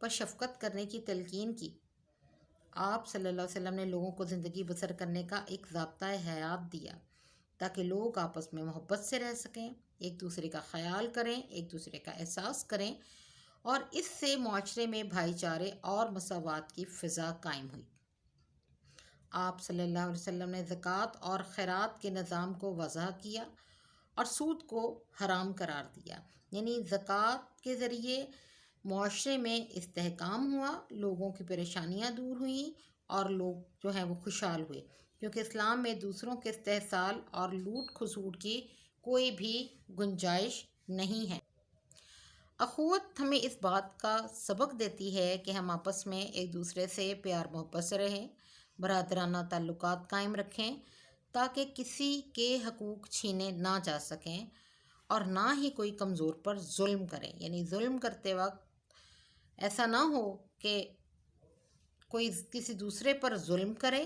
پر شفقت کرنے کی تلقین کی۔ آپ صلی اللہ علیہ وسلم نے لوگوں کو زندگی بسر کرنے کا ایک ضابطۂ حیات دیا تاکہ لوگ آپس میں محبت سے رہ سکیں، ایک دوسرے کا خیال کریں، ایک دوسرے کا احساس کریں، اور اس سے معاشرے میں بھائی چارے اور مساوات کی فضا قائم ہوئی۔ آپ صلی اللہ علیہ وسلم نے زکوٰۃ اور خیرات کے نظام کو وضع کیا اور سود کو حرام قرار دیا، یعنی زکوٰۃ کے ذریعے معاشرے میں استحکام ہوا، لوگوں کی پریشانیاں دور ہوئیں اور لوگ جو ہیں وہ خوشحال ہوئے، کیونکہ اسلام میں دوسروں کے استحصال اور لوٹ کھسوٹ کی کوئی بھی گنجائش نہیں ہے۔ اخوت ہمیں اس بات کا سبق دیتی ہے کہ ہم آپس میں ایک دوسرے سے پیار محبت سے رہیں، برادرانہ تعلقات قائم رکھیں تاکہ کسی کے حقوق چھینے نہ جا سکیں، اور نہ ہی کوئی کمزور پر ظلم کریں، یعنی ظلم کرتے وقت ایسا نہ ہو کہ کوئی کسی دوسرے پر ظلم کرے،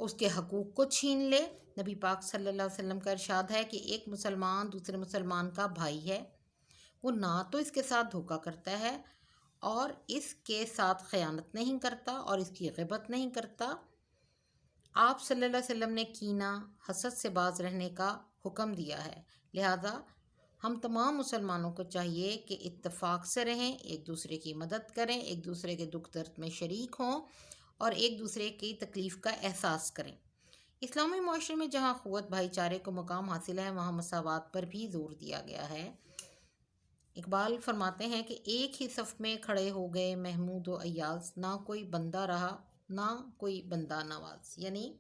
اس کے حقوق کو چھین لے۔ نبی پاک صلی اللہ علیہ وسلم کا ارشاد ہے کہ ایک مسلمان دوسرے مسلمان کا بھائی ہے، وہ نہ تو اس کے ساتھ دھوکہ کرتا ہے اور اس کے ساتھ خیانت نہیں کرتا اور اس کی غیبت نہیں کرتا۔ آپ صلی اللہ علیہ وسلم نے کینہ، حسد سے باز رہنے کا حکم دیا ہے، لہذا ہم تمام مسلمانوں کو چاہیے کہ اتفاق سے رہیں، ایک دوسرے کی مدد کریں، ایک دوسرے کے دکھ درد میں شریک ہوں اور ایک دوسرے کی تکلیف کا احساس کریں۔ اسلامی معاشرے میں جہاں اخوت بھائی چارے کو مقام حاصل ہے، وہاں مساوات پر بھی زور دیا گیا ہے۔ اقبال فرماتے ہیں کہ ایک ہی صف میں کھڑے ہو گئے محمود و ایاز، نہ کوئی بندہ رہا نہ کوئی بندہ نواز، یعنی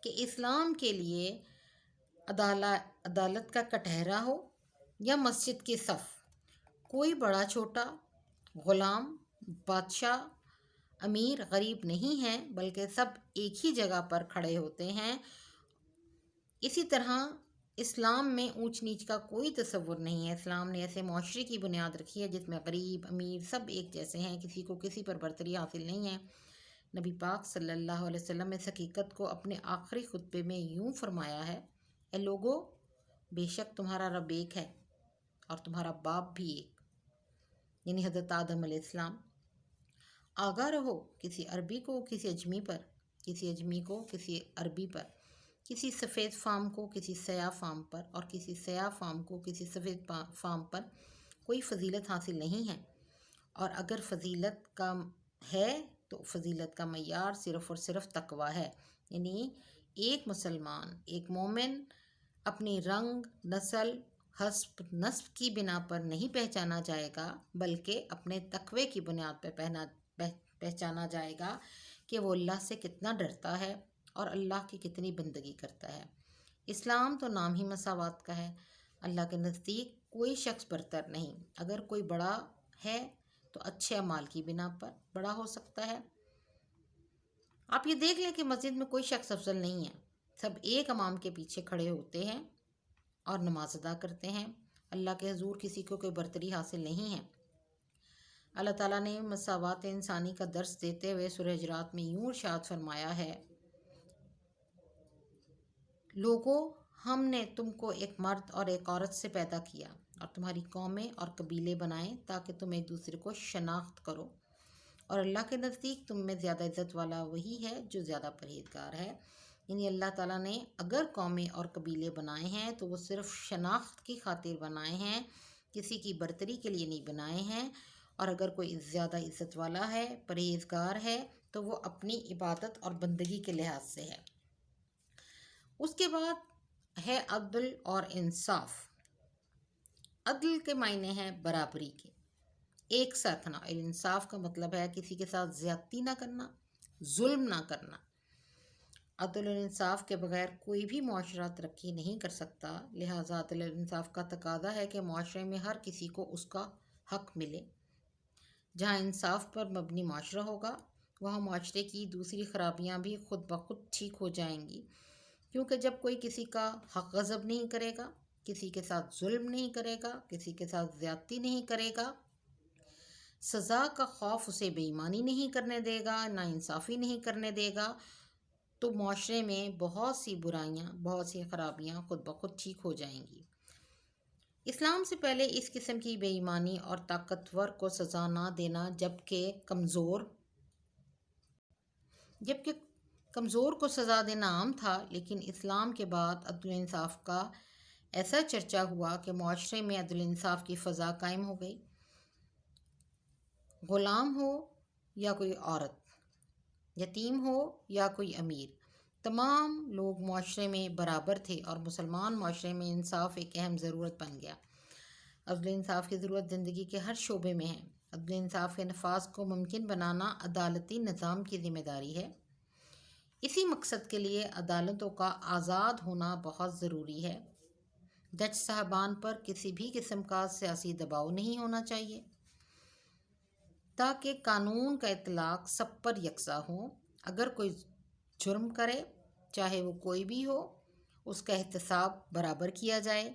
کہ اسلام کے لیے عدالت کا کٹہرا ہو یا مسجد کی صف، کوئی بڑا چھوٹا، غلام، بادشاہ، امیر غریب نہیں ہیں، بلکہ سب ایک ہی جگہ پر کھڑے ہوتے ہیں۔ اسی طرح اسلام میں اونچ نیچ کا کوئی تصور نہیں ہے۔ اسلام نے ایسے معاشرے کی بنیاد رکھی ہے جس میں غریب امیر سب ایک جیسے ہیں، کسی کو کسی پر برتری حاصل نہیں ہے۔ نبی پاک صلی اللہ علیہ وسلم نے اس حقیقت کو اپنے آخری خطبے میں یوں فرمایا ہے: اے لوگو، بے شک تمہارا رب ایک ہے اور تمہارا باپ بھی ایک، یعنی حضرت آدم علیہ السلام۔ آگاہ رہو، کسی عربی کو کسی اجمی پر، کسی اجمی کو کسی عربی پر، کسی سفید فام کو کسی سیاہ فام پر اور کسی سیاہ فام کو کسی سفید فام پر کوئی فضیلت حاصل نہیں ہے، اور اگر فضیلت کا ہے تو فضیلت کا معیار صرف اور صرف تقویٰ ہے، یعنی ایک مسلمان، ایک مومن اپنی رنگ، نسل، حسب نسب کی بنا پر نہیں پہچانا جائے گا، بلکہ اپنے تقوی کی بنیاد پر پہچانا جائے گا کہ وہ اللہ سے کتنا ڈرتا ہے اور اللہ کی کتنی بندگی کرتا ہے۔ اسلام تو نام ہی مساوات کا ہے۔ اللہ کے نزدیک کوئی شخص برتر نہیں، اگر کوئی بڑا ہے تو اچھے اعمال کی بنا پر بڑا ہو سکتا ہے۔ آپ یہ دیکھ لیں کہ مسجد میں کوئی شخص افضل نہیں ہے، سب ایک امام کے پیچھے کھڑے ہوتے ہیں اور نماز ادا کرتے ہیں۔ اللہ کے حضور کسی کو کوئی برتری حاصل نہیں ہے۔ اللہ تعالیٰ نے مساوات انسانی کا درس دیتے ہوئے سورہ حجرات میں یوں ارشاد فرمایا ہے: لوگو، ہم نے تم کو ایک مرد اور ایک عورت سے پیدا کیا اور تمہاری قومیں اور قبیلے بنائے تاکہ تم ایک دوسرے کو شناخت کرو، اور اللہ کے نزدیک تم میں زیادہ عزت والا وہی ہے جو زیادہ پرہیزگار ہے۔ یعنی اللہ تعالیٰ نے اگر قومیں اور قبیلے بنائے ہیں تو وہ صرف شناخت کی خاطر بنائے ہیں، کسی کی برتری کے لیے نہیں بنائے ہیں، اور اگر کوئی زیادہ عزت والا ہے، پرہیزگار ہے، تو وہ اپنی عبادت اور بندگی کے لحاظ سے ہے۔ اس کے بعد ہے عدل اور انصاف۔ عدل کے معنی ہیں برابری کے، ایک ساتھ نہ، اور انصاف کا مطلب ہے کسی کے ساتھ زیادتی نہ کرنا، ظلم نہ کرنا۔ عدل اور انصاف کے بغیر کوئی بھی معاشرہ ترقی نہیں کر سکتا، لہٰذا عدل اور انصاف کا تقاضا ہے کہ معاشرے میں ہر کسی کو اس کا حق ملے۔ جہاں انصاف پر مبنی معاشرہ ہوگا، وہاں معاشرے کی دوسری خرابیاں بھی خود بخود ٹھیک ہو جائیں گی، کیونکہ جب کوئی کسی کا حق غصب نہیں کرے گا، کسی کے ساتھ ظلم نہیں کرے گا، کسی کے ساتھ زیادتی نہیں کرے گا، سزا کا خوف اسے بے ایمانی نہیں کرنے دے گا، نا انصافی نہیں کرنے دے گا، تو معاشرے میں بہت سی برائیاں، بہت سی خرابیاں خود بخود ٹھیک ہو جائیں گی۔ اسلام سے پہلے اس قسم کی بے ایمانی اور طاقتور کو سزا نہ دینا جبکہ کمزور کو سزا دینا عام تھا، لیکن اسلام کے بعد عدل و انصاف کا ایسا چرچا ہوا کہ معاشرے میں عدل و انصاف کی فضا قائم ہو گئی۔ غلام ہو یا کوئی عورت، یتیم ہو یا کوئی امیر، تمام لوگ معاشرے میں برابر تھے اور مسلمان معاشرے میں انصاف ایک اہم ضرورت بن گیا۔ عدل و انصاف کی ضرورت زندگی کے ہر شعبے میں ہے۔ عدل و انصاف کے نفاذ کو ممکن بنانا عدالتی نظام کی ذمہ داری ہے۔ اسی مقصد کے لیے عدالتوں کا آزاد ہونا بہت ضروری ہے۔ جج صاحبان پر کسی بھی قسم کا سیاسی دباؤ نہیں ہونا چاہیے تاکہ قانون کا اطلاق سب پر یکساں ہو۔ اگر کوئی جرم کرے، چاہے وہ کوئی بھی ہو، اس کا احتساب برابر کیا جائے۔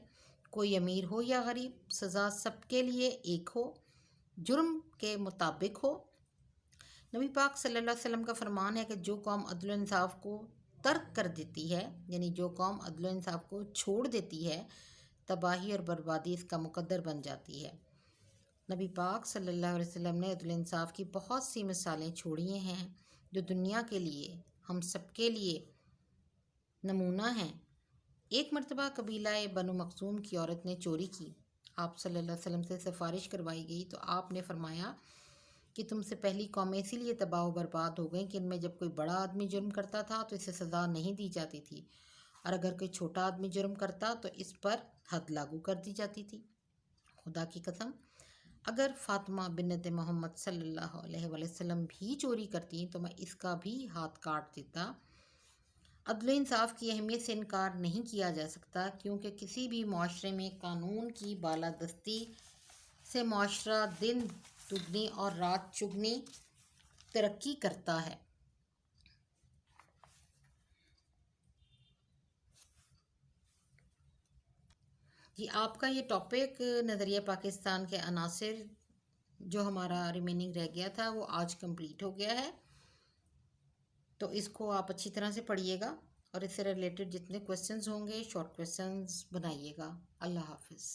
کوئی امیر ہو یا غریب، سزا سب کے لیے ایک ہو، جرم کے مطابق ہو۔ نبی پاک صلی اللہ علیہ وسلم کا فرمان ہے کہ جو قوم عدل و انصاف کو ترک کر دیتی ہے، یعنی جو قوم عدل و انصاف کو چھوڑ دیتی ہے، تباہی اور بربادی اس کا مقدر بن جاتی ہے۔ نبی پاک صلی اللہ علیہ وسلم نے عدل و انصاف کی بہت سی مثالیں چھوڑی ہیں جو دنیا کے لیے، ہم سب کے لیے نمونہ ہیں۔ ایک مرتبہ قبیلہ بنو مخزوم کی عورت نے چوری کی۔ آپ صلی اللہ علیہ وسلم سے سفارش کروائی گئی تو آپ نے فرمایا کہ تم سے پہلی قومیں اسی لیے تباہ و برباد ہو گئیں کہ ان میں جب کوئی بڑا آدمی جرم کرتا تھا تو اسے سزا نہیں دی جاتی تھی، اور اگر کوئی چھوٹا آدمی جرم کرتا تو اس پر حد لاگو کر دی جاتی تھی۔ خدا کی قسم، اگر فاطمہ بنت محمد صلی اللہ علیہ وسلم بھی چوری کرتی تو میں اس کا بھی ہاتھ کاٹ دیتا۔ عدل و انصاف کی اہمیت سے انکار نہیں کیا جا سکتا، کیونکہ کسی بھی معاشرے میں قانون کی بالادستی سے معاشرہ دن دگنی اور رات چگنی ترقی کرتا ہے۔ جی، آپ کا یہ ٹاپک نظریہ پاکستان کے عناصر جو ہمارا ریمیننگ رہ گیا تھا وہ آج کمپلیٹ ہو گیا ہے، تو اس کو آپ اچھی طرح سے پڑھیے گا اور اس سے ریلیٹڈ جتنے کویسچنز ہوں گے شارٹ کویسچنز بنائیے گا۔ اللہ حافظ۔